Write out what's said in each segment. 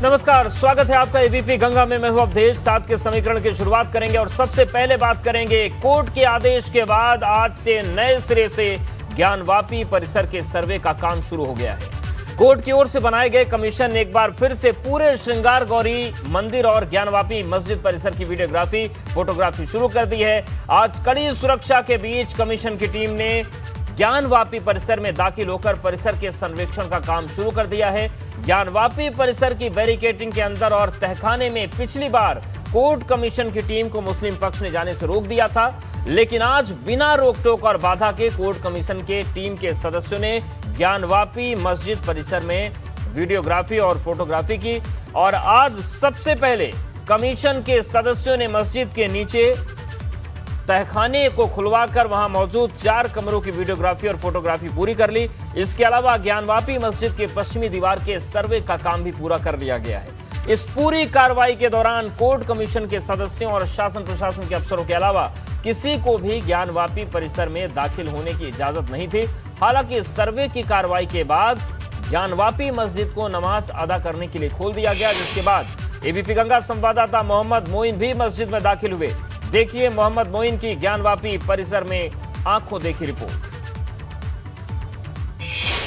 नमस्कार, स्वागत है आपका एबीपी गंगा में। मैं हूं अवधेश। 7 के समीकरण की शुरुआत करेंगे और सबसे पहले बात करेंगे कोर्ट के आदेश के बाद आज से नए सिरे से ज्ञानवापी परिसर के सर्वे का काम शुरू हो गया है। कोर्ट की ओर से बनाए गए कमीशन ने एक बार फिर से पूरे श्रृंगार गौरी मंदिर और ज्ञानवापी मस्जिद परिसर की वीडियोग्राफी फोटोग्राफी शुरू कर दी है। आज कड़ी सुरक्षा के बीच कमीशन की टीम ने ज्ञानवापी परिसर में दाखिल होकर परिसर के सर्वेक्षण का काम शुरू कर दिया है। ज्ञानवापी परिसर की बैरिकेडिंग के अंदर और तहखाने में पिछली बार कोर्ट कमीशन की टीम को मुस्लिम पक्ष ने जाने से रोक दिया था, लेकिन आज बिना रोक टोक और बाधा के कोर्ट कमीशन के टीम के सदस्यों ने ज्ञानवापी मस्जिद परिसर में वीडियोग्राफी और फोटोग्राफी की। और आज सबसे पहले कमीशन के सदस्यों ने मस्जिद के नीचे तहखाने को खुलवाकर वहां मौजूद 4 कमरों की वीडियोग्राफी और फोटोग्राफी पूरी कर ली। इसके अलावा ज्ञानवापी मस्जिद के पश्चिमी दीवार के सर्वे का काम भी पूरा कर लिया गया है। इस पूरी कार्रवाई के दौरान कोर्ट कमीशन के सदस्यों और शासन प्रशासन के अफसरों के अलावा किसी को भी ज्ञानवापी परिसर में दाखिल होने की इजाजत नहीं थी। हालांकि सर्वे की कार्रवाई के बाद ज्ञानवापी मस्जिद को नमाज अदा करने के लिए खोल दिया गया, जिसके बाद एबीपी गंगा संवाददाता मोहम्मद मोइन भी मस्जिद में दाखिल हुए। देखिए मोहम्मद मोइन की ज्ञानवापी परिसर में आंखों देखी रिपोर्ट।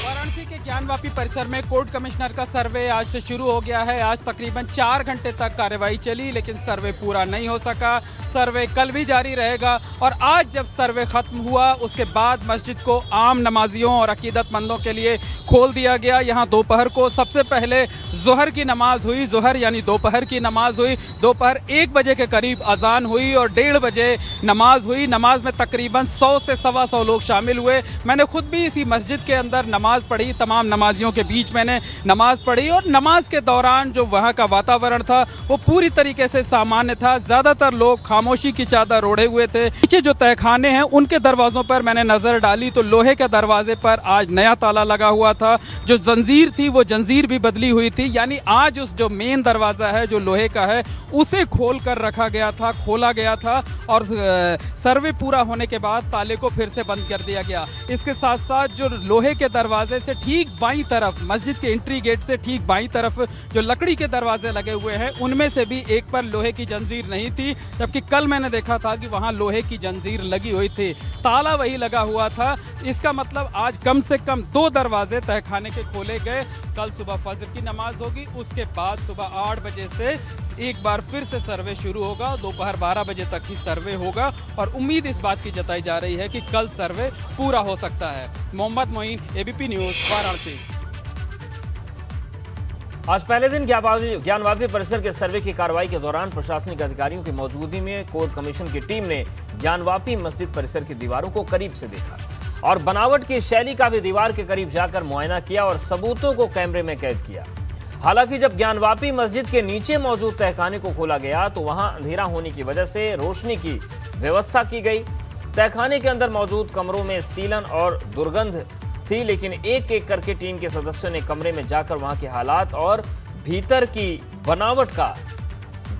वाराणसी के ज्ञानवापी परिसर में कोर्ट कमिश्नर का सर्वे आज से शुरू हो गया है। आज तकरीबन 4 घंटे तक कार्रवाई चली, लेकिन सर्वे पूरा नहीं हो सका। सर्वे कल भी जारी रहेगा और आज जब सर्वे खत्म हुआ उसके बाद मस्जिद को आम नमाजियों और अकीदतमंदों के लिए खोल दिया गया। यहाँ दोपहर को सबसे पहले जोहर की नमाज हुई। जोहर यानी दोपहर की नमाज हुई। दोपहर 1 बजे के करीब अजान हुई और 1:30 बजे नमाज हुई। नमाज में तकरीबन 100 से 125 लोग शामिल हुए। मैंने खुद भी इसी मस्जिद के अंदर नमाज पढ़ी। तमाम नमाजियों के बीच मैंने नमाज पढ़ी और नमाज के दौरान जो वहाँ का वातावरण था वो पूरी तरीके से सामान्य था। ज़्यादातर लोग खामोशी की चादर ओढ़े हुए थे। नीचे जो तहखाने हैं उनके दरवाज़ों पर मैंने नज़र डाली तो लोहे के दरवाजे पर आज नया ताला लगा हुआ था। जो जंजीर थी वो जंजीर भी बदली हुई थी, यानी आज उस जो मेन दरवाज़ा है जो लोहे का है उसे खोल कर रखा गया था, खोला गया था और सर्वे पूरा होने के बाद ताले को फिर से बंद कर दिया गया। इसके साथ साथ जो लोहे के दरवाजे से ठीक बाईं तरफ, मस्जिद के एंट्री गेट से ठीक बाईं तरफ जो लकड़ी के दरवाजे लगे हुए हैं उनमें से भी एक पर लोहे की जंजीर नहीं थी, जबकि कल मैंने देखा था कि वहाँ लोहे की जंजीर लगी हुई थी, ताला वही लगा हुआ था। इसका मतलब आज कम से कम 2 दरवाजे तहखाने के खोले गए। कल सुबह फजर की नमाज होगी, उसके बाद सुबह 8 बजे से एक बार फिर से सर्वे शुरू होगा। दोपहर 12 बजे तक ही सर्वे होगा और उम्मीद इस बात की जताई जा रही है कि कल सर्वे पूरा हो सकता है। Mohammad Moin, ABP news, Varanasi. आज पहले दिन ज्ञानवापी परिसर के सर्वे की कार्रवाई के दौरान प्रशासनिक अधिकारियों की मौजूदगी में कोर्ट कमीशन की टीम ने ज्ञानवापी मस्जिद परिसर की दीवारों को करीब से देखा और बनावट की शैली का भी दीवार के करीब जाकर मुआयना किया और सबूतों को कैमरे में कैद किया। हालांकि जब ज्ञानवापी मस्जिद के नीचे मौजूद तहखाने को खोला गया तो वहां अंधेरा होने की वजह से रोशनी की व्यवस्था की गई। तहखाने के अंदर मौजूद कमरों में सीलन और दुर्गंध थी, लेकिन एक एक करके टीम के सदस्यों ने कमरे में जाकर वहां के हालात और भीतर की बनावट का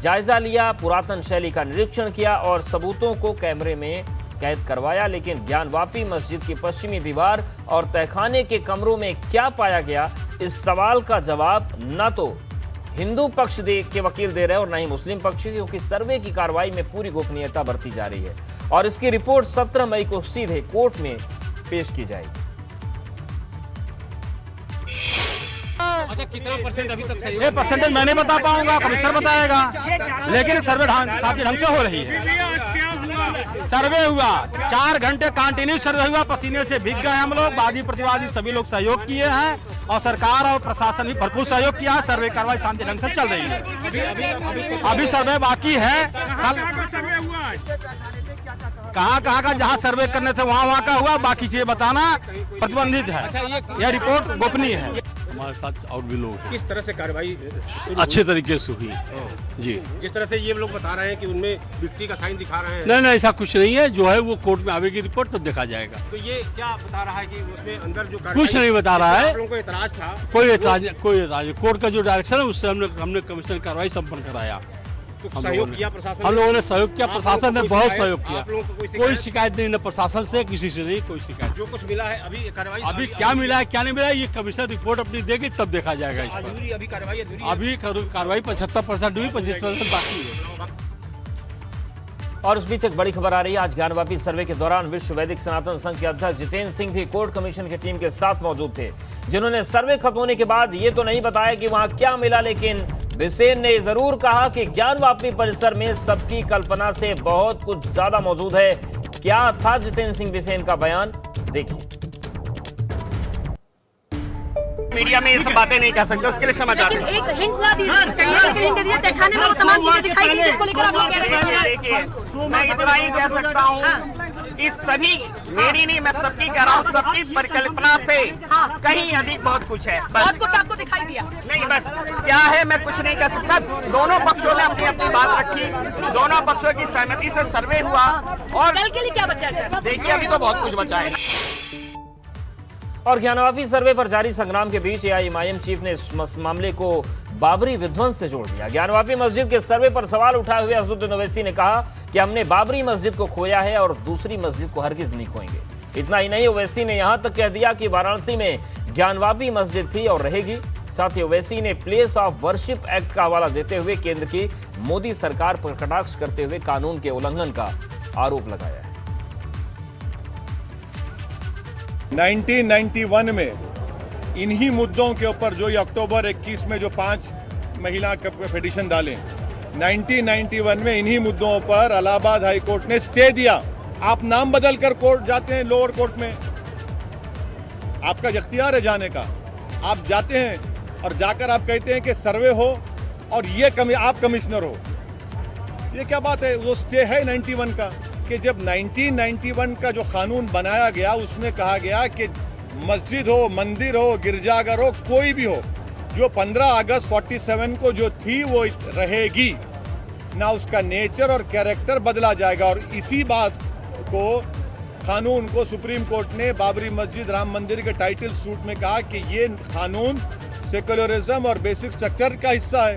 जायजा लिया, पुरातन शैली का निरीक्षण किया और सबूतों को कैमरे में कैद करवाया। लेकिन ज्ञानवापी मस्जिद की पश्चिमी दीवार और तहखाने के कमरों में क्या पाया गया, इस सवाल का जवाब न तो हिंदू पक्ष के वकील दे रहे हैं और न ही मुस्लिम पक्ष, क्योंकि सर्वे की कार्रवाई में पूरी गोपनीयता बरती जा रही है और इसकी रिपोर्ट 17 मई को सीधे कोर्ट में पेश की जाएगी। अच्छा, कितना परसेंट अभी तक सही है? ये परसेंटेज मैं नहीं बता पाऊंगा, कमिश्नर बताएगा, लेकिन सर्वे साथी ढंग से हो रही है। सर्वे हुआ 4 घंटे कंटिन्यू सर्वे हुआ, पसीने से भीग गए हम लोग। वादी प्रतिवादी सभी लोग सहयोग किए हैं और सरकार और प्रशासन भी भरपूर सहयोग किया है। सर्वे कार्रवाई शांति ढंग से चल रही है। अभी सर्वे बाकी है। कहाँ का जहाँ सर्वे करने थे वहाँ का हुआ, बाकी चीजें बताना प्रतिबंधित है। यह रिपोर्ट गोपनीय है। हमारे साथ और भी लोग हैं। किस तरह से कार्रवाई अच्छे तरीके से हुई जी। जिस तरह से ये लोग बता रहे हैं कि उनमें विक्ट्री का साइन दिखा रहे हैं। नहीं, ऐसा कुछ नहीं है। जो है वो कोर्ट में आवेगी रिपोर्ट, तब देखा जाएगा। तो ये क्या बता रहा है कि उसमें अंदर जो कुछ नहीं बता रहा है। लोगों को एतराज था। कोई एतराज। कोर्ट का जो डायरेक्शन है उससे हमने कमिश्नर कार्रवाई संपन्न कराया। तो सहयोग किया प्रशासन हम लोगों ने सहयोग किया, आप प्रशासन ने लोगों को कोई बहुत शिकायत- सहयोग किया। आप लोगों को कोई कोई शिकायत? शिकायत नहीं, न प्रशासन से, किसी से नहीं, कोई शिकायत। जो कुछ मिला है अभी कार्रवाई अभी क्या मिला है क्या नहीं मिला है, ये कमिश्नर रिपोर्ट अपनी देगी तब देखा जाएगा इस पर। अधूरी अभी कार्रवाई अधूरी है। अभी कार्रवाई 75% हुई, 25% बाकी है। और इस बीच एक बड़ी खबर आ रही है। आज ज्ञानवापी सर्वे के दौरान विश्व वैदिक सनातन संघ के अध्यक्ष जितेंद्र सिंह भी कोर्ट कमीशन की टीम के साथ मौजूद थे, जिन्होंने सर्वे खत्म होने के बाद ये तो नहीं बताया कि वहां क्या मिला, लेकिन बिसेन ने जरूर कहा कि ज्ञानवापी परिसर में सबकी कल्पना से बहुत कुछ ज्यादा मौजूद है। क्या था जितेंद्र सिंह बिसेन का बयान, देखिए। मीडिया में ये सब बातें नहीं कह सकते, उसके लिए क्षमा चाहते हैं। एक हिंट ना दीजिए, हिंट दे दिया, तहखाने में वो तमाम चीजें दिखाई दी जिसको लेकर आप लोग कह रहे हैं। देखिए, मैं इतना ही कह सकता हूँ कि सभी, मेरी नहीं, मैं सबकी कह रहा हूँ, सबकी परिकल्पना से कहीं अधिक बहुत कुछ है। बहुत बस कुछ आपको दिखाई दिया। नहीं, बस क्या है मैं कुछ नहीं कह सकता। दोनों पक्षों ने अपनी अपनी बात रखी, दोनों पक्षों की सहमति से सर्वे हुआ और कल के लिए क्या बचा है सर? देखिए अभी तो बहुत कुछ बचा है। और ज्ञानवापी सर्वे पर जारी संग्राम के बीच एआईएमआईएम चीफ ने इस मामले को बाबरी विध्वंस से जोड़ दिया। ज्ञानवापी मस्जिद के सर्वे पर सवाल उठाए हुए असदुद्दीन ओवैसी ने कहा कि हमने बाबरी मस्जिद को खोया है और दूसरी मस्जिद को हरगिज नहीं खोएंगे। इतना ही नहीं, ओवैसी ने यहां तक कह दिया कि वाराणसी में ज्ञानवापी मस्जिद थी और रहेगी। साथ ही ओवैसी ने प्लेस ऑफ वर्शिप एक्ट का हवाला देते हुए केंद्र की मोदी सरकार पर कटाक्ष करते हुए कानून के उल्लंघन का आरोप लगाया है। 1991 में इन्हीं मुद्दों के ऊपर जो ये अक्टूबर 21 में जो 5 महिला के पिटीशन डाले, 1991 में इन्हीं मुद्दों पर इलाहाबाद हाई कोर्ट ने स्टे दिया। आप नाम बदल कर कोर्ट जाते हैं, लोअर कोर्ट में आपका इख्तियार है जाने का। आप जाते हैं और जाकर आप कहते हैं कि सर्वे हो और ये आप कमिश्नर हो। ये क्या बात है? वो स्टे है 91 का कि जब 1991 का जो कानून बनाया गया उसमें कहा गया कि मस्जिद हो, मंदिर हो, गिरजाघर हो, कोई भी हो, जो 15 अगस्त 47 को जो थी वो रहेगी, ना उसका नेचर और कैरेक्टर बदला जाएगा। और इसी बात को कानून को सुप्रीम कोर्ट ने बाबरी मस्जिद, राम मंदिर के टाइटल सूट में कहा कि ये कानून सेकुलरिज्म और बेसिक स्ट्रक्चर का हिस्सा है।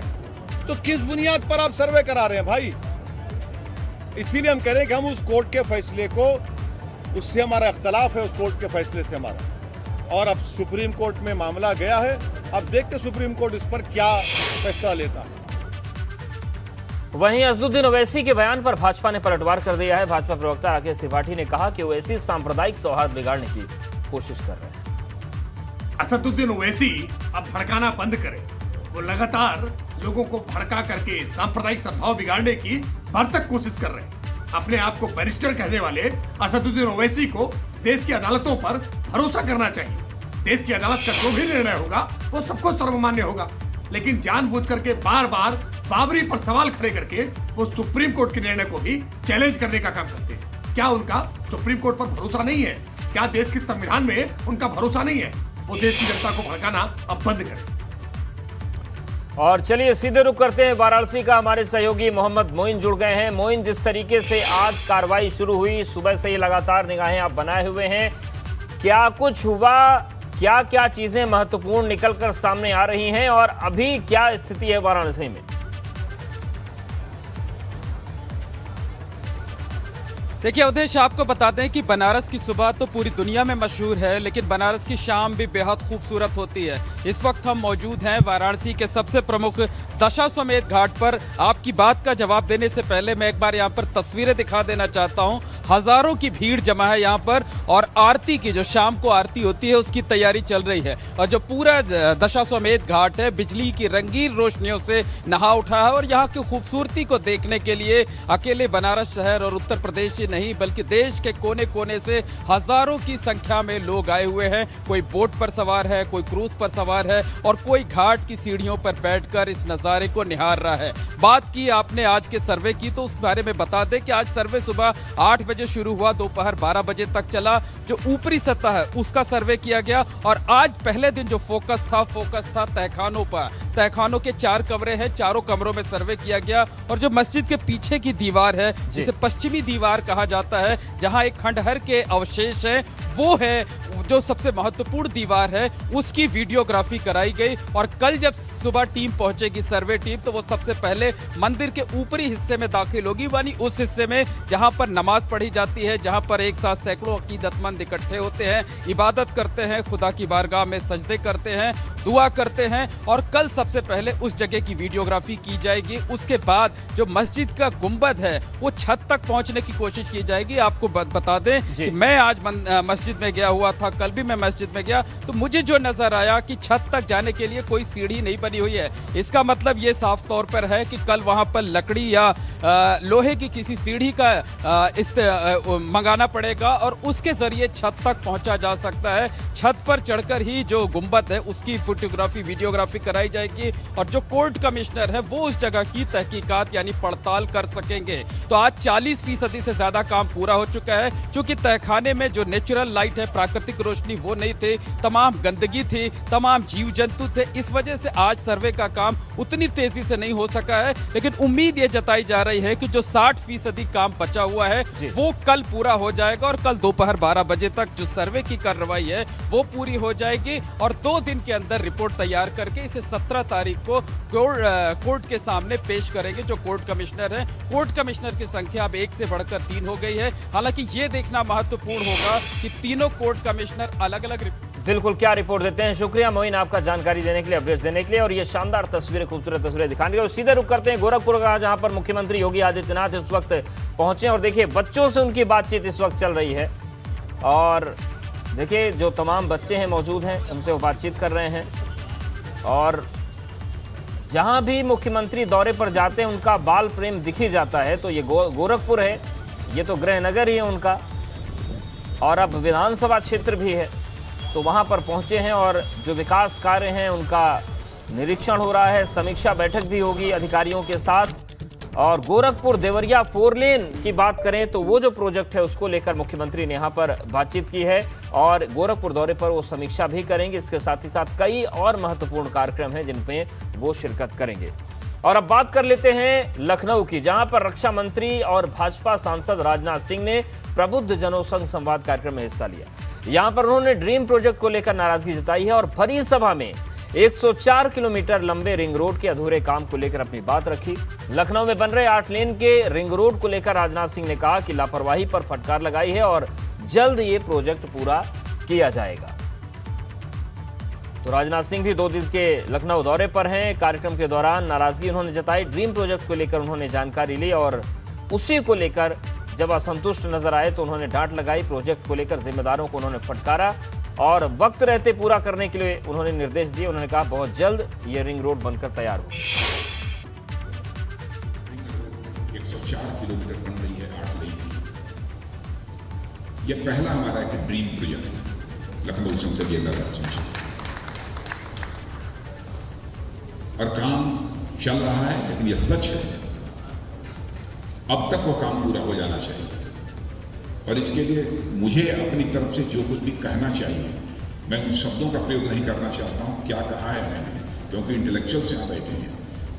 तो किस बुनियाद पर आप सर्वे करा रहे हैं भाई? इसीलिए हम कह रहे हैं कि हम उस कोर्ट के फैसले को, उससे हमारा इख्तलाफ है, उस कोर्ट के फैसले से हमारा। और अब सुप्रीम कोर्ट में मामला गया है, अब देखते सुप्रीम कोर्ट इस पर क्या फैसला लेता है। वहीं असदुद्दीन ओवैसी के बयान पर भाजपा ने पलटवार कर दिया है। भाजपा प्रवक्ता राकेश त्रिपाठी ने कहा कि ओवैसी सांप्रदायिक सौहार्द बिगाड़ने की कोशिश कर रहे हैं। असदुद्दीन ओवैसी अब भड़काना बंद करे। वो लगातार लोगों को भड़का करके सांप्रदायिक सद्भाव बिगाड़ने की भरसक कोशिश कर रहे हैं। अपने आप को बैरिस्टर कहने वाले असदुद्दीन ओवैसी को देश की अदालतों पर भरोसा करना चाहिए। देश की अदालत का जो भी निर्णय होगा वो सबको सर्वमान्य होगा, लेकिन जानबूझ करके बार बार बाबरी पर सवाल खड़े करके वो सुप्रीम कोर्ट के निर्णय को भी चैलेंज करने का काम करते हैं। क्या उनका सुप्रीम कोर्ट पर भरोसा नहीं है? क्या देश के संविधान में उनका भरोसा नहीं है? वो देश की जनता को भड़काना अब बंद करें। और चलिए सीधे रुख करते हैं वाराणसी का। हमारे सहयोगी मोहम्मद मोइन जुड़ गए हैं। मोइन, जिस तरीके से आज कार्रवाई शुरू हुई, सुबह से ही लगातार निगाहें आप बनाए हुए हैं, क्या कुछ हुआ, क्या क्या चीजें महत्वपूर्ण निकलकर सामने आ रही हैं और अभी क्या स्थिति है वाराणसी में? देखिए अवधेश, आपको बता दें कि बनारस की सुबह तो पूरी दुनिया में मशहूर है, लेकिन बनारस की शाम भी बेहद खूबसूरत होती है। इस वक्त हम मौजूद हैं वाराणसी के सबसे प्रमुख दशाश्वमेध घाट पर। आपकी बात का जवाब देने से पहले मैं एक बार यहाँ पर तस्वीरें दिखा देना चाहता हूँ। हजारों की भीड़ जमा है यहाँ पर और आरती की, जो शाम को आरती होती है, उसकी तैयारी चल रही है। और जो पूरा दशाश्वमेध घाट है बिजली की रंगीन रोशनियों से नहा उठा है और यहाँ की खूबसूरती को देखने के लिए अकेले बनारस शहर और उत्तर प्रदेश ही नहीं बल्कि देश के कोने कोने से हजारों की संख्या में लोग आए हुए हैं। कोई बोट पर सवार है, कोई क्रूज पर सवार है और कोई घाट की सीढ़ियों पर बैठकर इस नज़ारे को निहार रहा है। बात की आपने आज के सर्वे की, तो उस बारे में बता दें कि आज सर्वे सुबह 8 बजे शुरू हुआ, दोपहर 12 बजे तक चला। जो ऊपरी सतह है उसका सर्वे किया गया और आज पहले दिन जो फोकस था तहखानों पर। तहखानों के 4 कमरे हैं, चारों कमरों में सर्वे किया गया। और जो मस्जिद के पीछे की दीवार है, जिसे पश्चिमी दीवार कहा जाता है, जहां एक खंडहर के अवशेष हैं, वो है जो सबसे महत्वपूर्ण दीवार है उसकी वीडियोग्राफी कराई गई। और कल जब सुबह टीम पहुंचेगी, सर्वे टीम, तो वो सबसे पहले मंदिर के ऊपरी हिस्से में दाखिल होगी, यानी उस हिस्से में जहां पर नमाज पढ़ी जाती है, जहां पर एक साथ सैकड़ों अकीदतमंद इकट्ठे होते हैं, इबादत करते हैं, खुदा की बारगाह में सजदे करते हैं, दुआ करते हैं। और कल सबसे पहले उस जगह की वीडियोग्राफी की जाएगी। उसके बाद जो मस्जिद का गुंबद है वो छत तक पहुंचने की कोशिश की जाएगी। आपको बता दें कि मैं आज मस्जिद में गया हुआ था, कल भी मैं मस्जिद में गया, तो मुझे जो नजर आया कि छत तक जाने के लिए कोई सीढ़ी नहीं बनी हुई है। इसका मतलब ये साफ तौर पर है कि कल वहां पर लकड़ी या लोहे की किसी सीढ़ी का मंगाना पड़ेगा और उसके जरिए छत तक पहुंचा जा सकता है। छत पर चढ़कर ही जो गुंबद है उसकी फोटोग्राफी, वीडियोग्राफी कराई जाएगी और जो कोर्ट कमिश्नर है वो उस जगह की तहकीकात यानी पड़ताल कर सकेंगे। तो आज 40% से ज्यादा काम पूरा हो चुका है। चूंकि तहखाने में जो नेचुरल लाइट है, प्राकृतिक रोशनी, वो नहीं थी, तमाम गंदगी थी, तमाम जीव जंतु थे, इस वजह से आज सर्वे का काम उतनी तेजी से नहीं हो सका है। लेकिन उम्मीद ये जताई जा रही है कि जो 60% काम बचा हुआ है वो कल पूरा हो जाएगा और कल दोपहर 12 बजे तक जो सर्वे की कार्रवाई है वो पूरी हो जाएगी और 2 दिन के अंदर रिपोर्ट तैयार करके इसे 17 तारीख को कोर्ट के सामने पेश करेंगे जो कोर्ट कमिश्नर है। कोर्ट कमिश्नर की संख्या अब 1 से बढ़कर 3 हो गई है। हालांकि ये देखना महत्वपूर्ण होगा कि तीनों कोर्ट कमिश्नर अलग अलग बिल्कुल क्या रिपोर्ट देते हैं। शुक्रिया मोइन आपका जानकारी देने के लिए, अपडेट्स देने के लिए और ये शानदार तस्वीरें, खूबसूरत तस्वीरें दिखाने के लिए। और सीधे रुक करते हैं गोरखपुर का, जहां पर मुख्यमंत्री योगी आदित्यनाथ इस वक्त पहुंचे और देखिए बच्चों से उनकी बातचीत इस वक्त चल रही है। और देखिए जो तमाम बच्चे हैं मौजूद हैं उनसे वो बातचीत कर रहे हैं। और जहां भी मुख्यमंत्री दौरे पर जाते हैं उनका बाल प्रेम दिख ही जाता है। तो ये गोरखपुर है, ये तो गृह नगर ही है उनका और अब विधानसभा क्षेत्र भी है। तो वहां पर पहुंचे हैं और जो विकास कार्य हैं उनका निरीक्षण हो रहा है, समीक्षा बैठक भी होगी अधिकारियों के साथ। और गोरखपुर देवरिया 4 लेन की बात करें तो वो जो प्रोजेक्ट है उसको लेकर मुख्यमंत्री ने यहाँ पर बातचीत की है और गोरखपुर दौरे पर वो समीक्षा भी करेंगे। इसके साथ ही साथ कई और महत्वपूर्ण कार्यक्रम हैं जिनमें वो शिरकत करेंगे। और अब बात कर लेते हैं लखनऊ की, जहां पर रक्षा मंत्री और भाजपा सांसद राजनाथ सिंह ने प्रबुद्ध जनों संग संवाद कार्यक्रम में हिस्सा लिया। यहां पर उन्होंने ड्रीम प्रोजेक्ट को लेकर नाराजगी जताई है और भरी सभा में 104 किलोमीटर लंबे रिंग रोड के अधूरे काम को लेकर अपनी बात रखी। लखनऊ में बन रहे 8 लेन के रिंग रोड को लेकर राजनाथ सिंह ने कहा कि लापरवाही पर फटकार लगाई है और जल्द ये प्रोजेक्ट पूरा किया जाएगा। तो राजनाथ सिंह भी 2 दिन के लखनऊ दौरे पर हैं। कार्यक्रम के दौरान नाराजगी उन्होंने जताई, ड्रीम प्रोजेक्ट को लेकर उन्होंने जानकारी ली और उसी को लेकर जब असंतुष्ट नजर आए तो उन्होंने डांट लगाई। प्रोजेक्ट को लेकर जिम्मेदारों को उन्होंने फटकारा और वक्त रहते पूरा करने के लिए उन्होंने निर्देश दिए। उन्होंने कहा बहुत जल्द ये रिंग रोड बनकर तैयार हो। 104 किलोमीटर बन रही है 8 लेन की। यह पहला हमारा एक ड्रीम प्रोजेक्ट है लखनऊ संसदीय निर्वाचन और काम चल रहा है। लेकिन यह सच है अब तक वो काम पूरा हो जाना चाहिए और इसके लिए मुझे अपनी तरफ से जो कुछ भी कहना चाहिए मैं उन शब्दों का प्रयोग नहीं करना चाहता हूं। क्या कहा है मैंने, क्योंकि इंटेलेक्चुअल्स यहाँ बैठे हैं,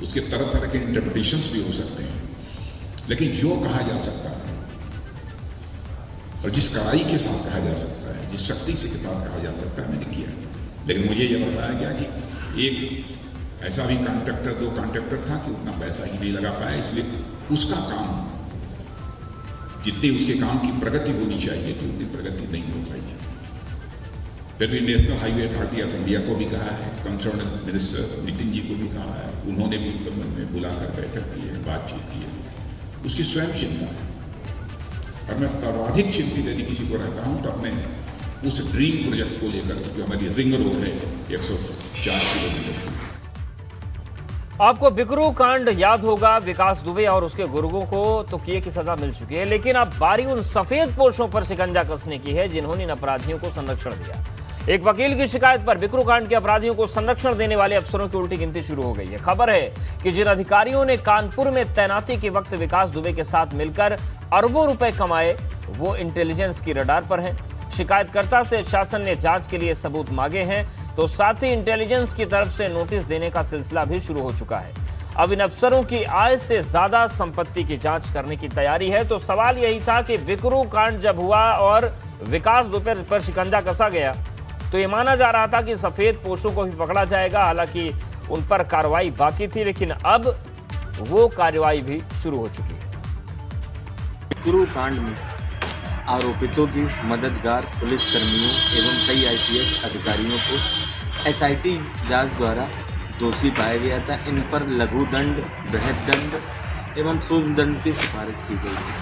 उसके तरह तरह के इंटरप्रिटेशंस भी हो सकते हैं, लेकिन जो कहा जा सकता है और जिस कड़ाई के साथ कहा जा सकता है, जिस शक्ति से के साथ कहा जा सकता है, मैंने किया। लेकिन मुझे यह बताया गया कि एक ऐसा भी दो कॉन्ट्रैक्टर था कि उतना पैसा ही नहीं लगा पाया, इसलिए उसका काम जितनी उसके काम की प्रगति होनी चाहिए थी उतनी प्रगति नहीं हो पाई है। फिर भी national highway authority of India को भी कहा है, कंसर्न मिनिस्टर नितिन जी को भी कहा है, उन्होंने भी इस संबंध में बुलाकर बैठक की है, बातचीत की है। उसकी स्वयं चिंता है और मैं सर्वाधिक चिंतित यदि किसी को रहता हूं तो अपने उस ड्रीम प्रोजेक्ट को लेकर जो हमारी रिंग रोड है 104 किलोमीटर। आपको बिकरू कांड याद होगा, विकास दुबे और उसके गुर्गों को तो किए की सजा मिल चुकी है, लेकिन अब बारी उन सफेद पोशों पर शिकंजा कसने की है जिन्होंने इन अपराधियों को संरक्षण दिया। एक वकील की शिकायत पर बिकरू कांड के अपराधियों को संरक्षण देने वाले अफसरों की उल्टी गिनती शुरू हो गई है। खबर है कि जिन अधिकारियों ने कानपुर में तैनाती के वक्त विकास दुबे के साथ मिलकर अरबों रुपए कमाए वो इंटेलिजेंस की रडार पर हैं। शिकायतकर्ता से शासन ने जांच के लिए सबूत मांगे हैं तो साथ ही इंटेलिजेंस की तरफ से नोटिस देने का सिलसिला भी शुरू हो चुका है। अब इन अफसरों की आय से ज्यादा संपत्ति की जांच करने की तैयारी है। तो सवाल यही था कि बिकरू कांड जब हुआ और विकास दुबे पर शिकंजा कसा गया तो ये माना जा रहा था कि सफेद पोशों को भी पकड़ा जाएगा। हालांकि उन पर कार्रवाई बाकी थी, लेकिन अब वो कार्रवाई भी शुरू हो चुकी है। गुरु कांड में आरोपितों की मददगार पुलिसकर्मियों एवं कई आईपीएस अधिकारियों को एसआईटी जांच द्वारा दोषी पाया गया था। इन पर लघु दंड, बृहद दंड एवं सूक्ष्म दंड की सिफारिश की गई थी।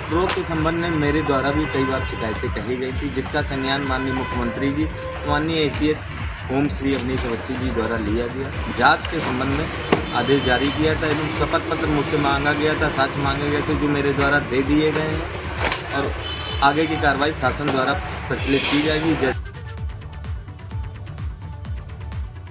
ड्रोग के संबंध में मेरे द्वारा भी कई बार शिकायतें कही गई थी, जिसका संज्ञान माननीय मुख्यमंत्री जी, माननीय एसीएस होम श्री अवनीश अवस्थी जी द्वारा लिया गया। जांच के संबंध में आदेश जारी किया था एवं शपथ पत्र मुझसे मांगा गया था, साक्ष्य मांगे गए थे, जो मेरे द्वारा दे दिए गए हैं और आगे की कार्रवाई शासन द्वारा प्रचलित की जाएगी।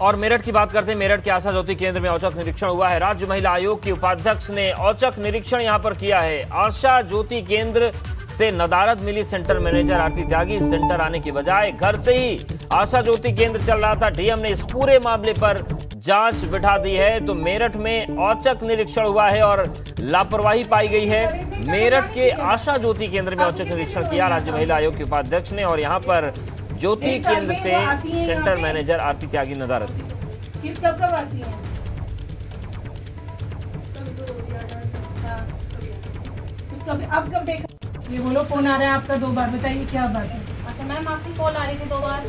और मेरठ की बात करते हैं। मेरठ के आशा ज्योति केंद्र में औचक निरीक्षण हुआ है। राज्य महिला आयोग की उपाध्यक्ष ने औचक निरीक्षण यहां पर किया है। आशा ज्योति केंद्र से नदारद मिली सेंटर मैनेजर आरती त्यागी। सेंटर आने की बजाय घर से ही आशा ज्योति केंद्र चल रहा था। डीएम ने इस पूरे मामले पर जांच बिठा दी है। तो मेरठ में औचक निरीक्षण हुआ है और लापरवाही पाई गई है। मेरठ के आशा ज्योति केंद्र में औचक निरीक्षण किया राज्य महिला आयोग के उपाध्यक्ष ने और यहाँ पर ज्योति केंद्र से सेंटर मैनेजर आरती त्यागी नदारद की। कब आती है? अब कब देखा? ये बोलो फोन आ रहा है आपका 2 बार, बताइए क्या बात है? अच्छा मैम, आपकी कॉल आ रही थी 2 बार।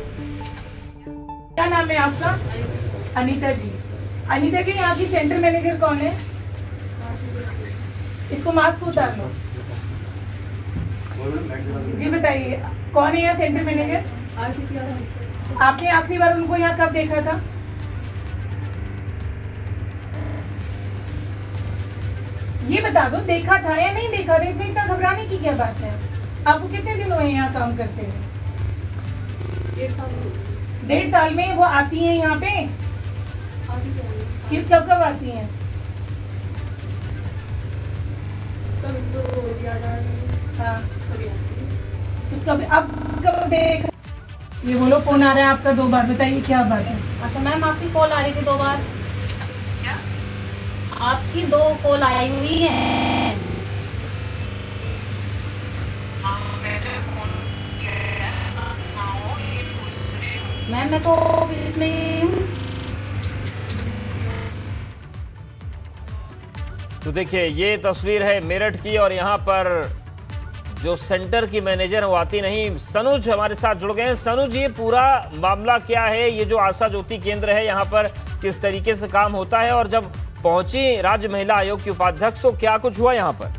क्या नाम है आपका? अनीता जी। अनीता जी, यहाँ की सेंटर मैनेजर कौन है? इसको मास्क उतार लो जी। बताइए कौन है यहाँ सेंटर मैनेजर? आपने आखिरी बार उनको यहाँ कब देखा था? ये बता दो, देखा था या नहीं देखा था? इसमें इतना घबराने की क्या बात है? आपको कितने दिन हुए यहाँ काम करते हैं? 1.5 साल में वो आती हैं यहाँ पे? कब आती हैं? हाँ, तो कब अब कब देख? ये बोलो फोन आ रहा है आपका 2 बार, बताइए क्या बात है? अच्छा मैम, आपकी कॉल आ रही थी 2 बार। क्या? आपकी 2 कॉल आई हुई है। मैम मैं तो ऑफिस में हूँ। तो देखिए, ये तस्वीर है मेरठ की और यहाँ पर जो सेंटर की मैनेजर वो आती नहीं। सनुज हमारे साथ जुड़ गए हैं। सनुज, ये पूरा मामला क्या है? ये जो आशा ज्योति केंद्र है यहाँ पर किस तरीके से काम होता है और जब पहुंची राज्य महिला आयोग की उपाध्यक्ष तो क्या कुछ हुआ यहाँ पर?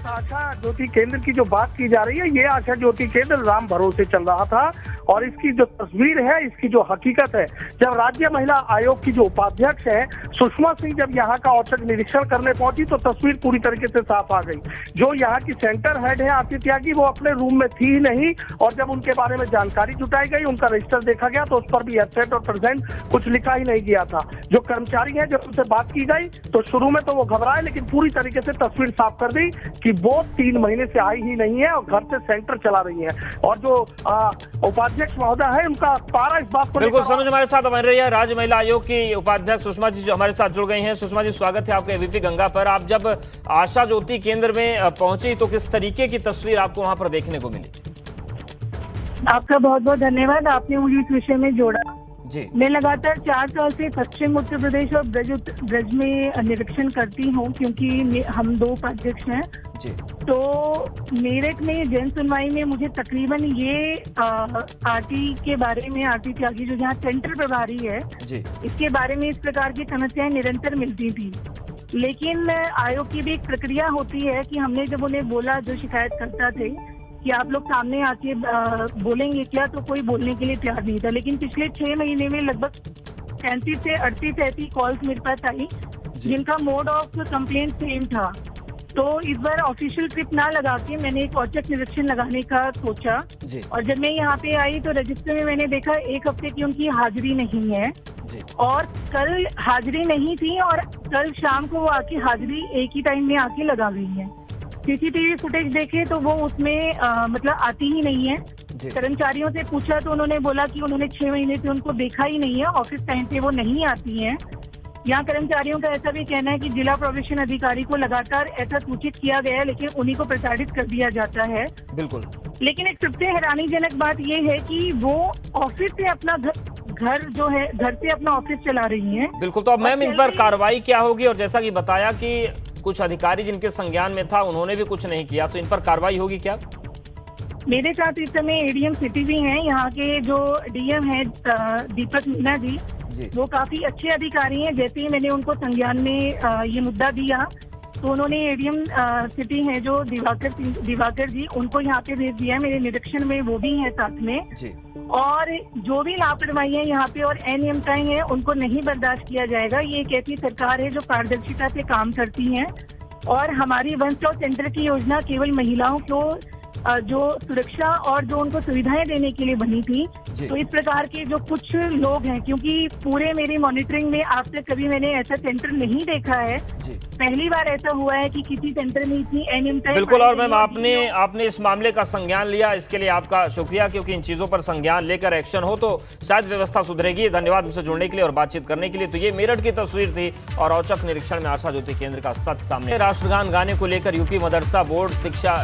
आशा ज्योति केंद्र की जो बात की जा रही है, ये आशा ज्योति केंद्र राम भरोसे चल रहा था और इसकी जो तस्वीर है, इसकी जो हकीकत है, जब राज्य महिला आयोग की जो उपाध्यक्ष है सुषमा सिंह जब यहाँ का औचक निरीक्षण करने पहुंची तो तस्वीर पूरी तरीके से साफ आ गई। जो यहाँ की सेंटर हेड है आरती त्यागी, वो अपने रूम में थी ही नहीं और जब उनके बारे में जानकारी जुटाई गई, उनका रजिस्टर देखा गया तो उस पर भी एब्सेंट और प्रेजेंट कुछ लिखा ही नहीं गया था। जो कर्मचारी है, जब उनसे बात की गई तो शुरू में तो वो घबराए, लेकिन पूरी तरीके से तस्वीर साफ कर दी कि वो 3 महीने से आई ही नहीं है और घर से सेंटर चला रही है। और जो उपाध्यक्ष महोदय है, उनका पारा इस बात को। बिल्कुल, सनुज हमारे साथ बन रही है राज्य महिला आयोग की उपाध्यक्ष सुषमा जी जो हमारे साथ जुड़ गई हैं। सुषमा जी, स्वागत है आपके एबीपी गंगा पर। आप जब आशा ज्योति केंद्र में पहुंची तो किस तरीके की तस्वीर आपको वहां पर देखने को मिली? आपका बहुत बहुत धन्यवाद, आपने मुझे इस विषय में जोड़ा जी। मैं लगातार 4 साल से पश्चिम उत्तर प्रदेश और ब्रज में निरीक्षण करती हूँ, क्योंकि हम 2 उपाध्यक्ष हैं जी। तो मेरठ में जन सुनवाई में मुझे तकरीबन ये आरती के बारे में, आरती त्यागी जो जहाँ सेंटर प्रभारी है जी, इसके बारे में इस प्रकार की समस्याएं निरंतर मिलती थी। लेकिन आयोग की भी एक प्रक्रिया होती है कि हमने जब उन्हें बोला, जो शिकायत करता थे कि आप लोग सामने आके बोलेंगे क्या, तो कोई बोलने के लिए तैयार नहीं था। लेकिन पिछले 6 महीने में लगभग 37 से 38 ऐसी कॉल्स मेरे पास आई जिनका मोड ऑफ कंप्लेंट सेम था। तो इस बार ऑफिशियल ट्रिप ना लगा के मैंने एक औचक निरीक्षण लगाने का सोचा और जब मैं यहाँ पे आई तो रजिस्टर में मैंने देखा 1 हफ्ते की उनकी हाजिरी नहीं है और कल हाजिरी नहीं थी और कल शाम को वो आके हाजिरी एक ही टाइम में आके लगा गई है। सीसीटीवी फुटेज देखे तो वो उसमें मतलब आती ही नहीं है। कर्मचारियों से पूछा तो उन्होंने बोला कि उन्होंने 6 महीने से उनको देखा ही नहीं है, ऑफिस टाइम पे वो नहीं आती हैं। यहाँ कर्मचारियों का ऐसा भी कहना है कि जिला प्रोबेशन अधिकारी को लगातार ऐसा सूचित किया गया है, लेकिन उन्हीं को प्रताड़ित कर दिया जाता है। बिल्कुल। लेकिन एक सबसे हैरानीजनक बात ये है कि वो ऑफिस से अपना घर जो है, घर से अपना ऑफिस चला रही हैं। बिल्कुल। तो अब मैम इन पर कार्रवाई क्या होगी? और जैसा कि बताया कि कुछ अधिकारी जिनके संज्ञान में था उन्होंने भी कुछ नहीं किया, तो इन पर कार्रवाई होगी क्या? मेरे साथ इस समय एडीएम सिटी भी हैं, यहाँ के जो डीएम हैं दीपक मीना जी, वो काफी अच्छे अधिकारी हैं। जैसे ही मैंने उनको संज्ञान में ये मुद्दा दिया तो उन्होंने एडीएम सिटी हैं जो दिवाकर जी, उनको यहाँ पे भेज दिया है। मेरे निरीक्षण में वो भी हैं साथ में जी। और जो भी लापरवाही है यहाँ पे और अनियमितताएं हैं उनको नहीं बर्दाश्त किया जाएगा। ये एक ऐसी सरकार है जो पारदर्शिता से काम करती है और हमारी वन स्टॉप सेंटर की योजना केवल महिलाओं को जो सुरक्षा और जो उनको सुविधाएं देने के लिए बनी थी। तो इस प्रकार के जो कुछ लोग हैं, क्योंकि पूरे मेरी मॉनिटरिंग में आज तक कभी मैंने ऐसा सेंटर नहीं देखा है, पहली बार ऐसा हुआ है कि किसी सेंटर में इतनी अनियमितताएं। बिल्कुल। और मैम आपने इस मामले का संज्ञान लिया, इसके लिए आपका शुक्रिया, क्योंकि इन चीजों पर संज्ञान लेकर एक्शन हो तो शायद व्यवस्था सुधरेगी। धन्यवाद हमसे जुड़ने के लिए और बातचीत करने के लिए। तो ये मेरठ की तस्वीर थी और औचक निरीक्षण में आशा ज्योति केंद्र का सच सामने। राष्ट्रगान गाने को लेकर यूपी मदरसा बोर्ड शिक्षा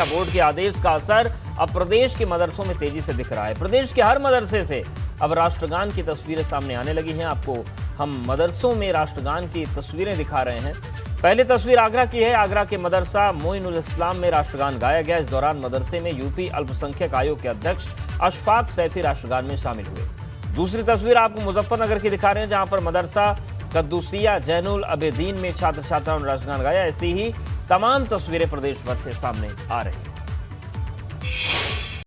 बोर्ड के आदेश का असर अब प्रदेश के मदरसों में तेजी से दिख रहा है। प्रदेश के हर मदरसे से अब राष्ट्रगान की तस्वीरें सामने आने लगी हैं। आपको हम मदरसों में राष्ट्रगान की तस्वीरें दिखा रहे हैं। पहली तस्वीर आगरा की है। आगरा के मदरसा मोइनुल इस्लाम में राष्ट्रगान गाया गया। इस दौरान मदरसे में यूपी अल्पसंख्यक आयोग के अध्यक्ष अशफाक सैफी राष्ट्रगान में शामिल हुए। दूसरी तस्वीर आपको मुजफ्फरनगर की दिखा रहे हैं, जहां पर मदरसा कद्दूसिया जैनुल अबेदीन में छात्र छात्राओं ने राष्ट्रगान गाया। ऐसी ही तमाम तस्वीरें प्रदेश भर से सामने आ रही हैं।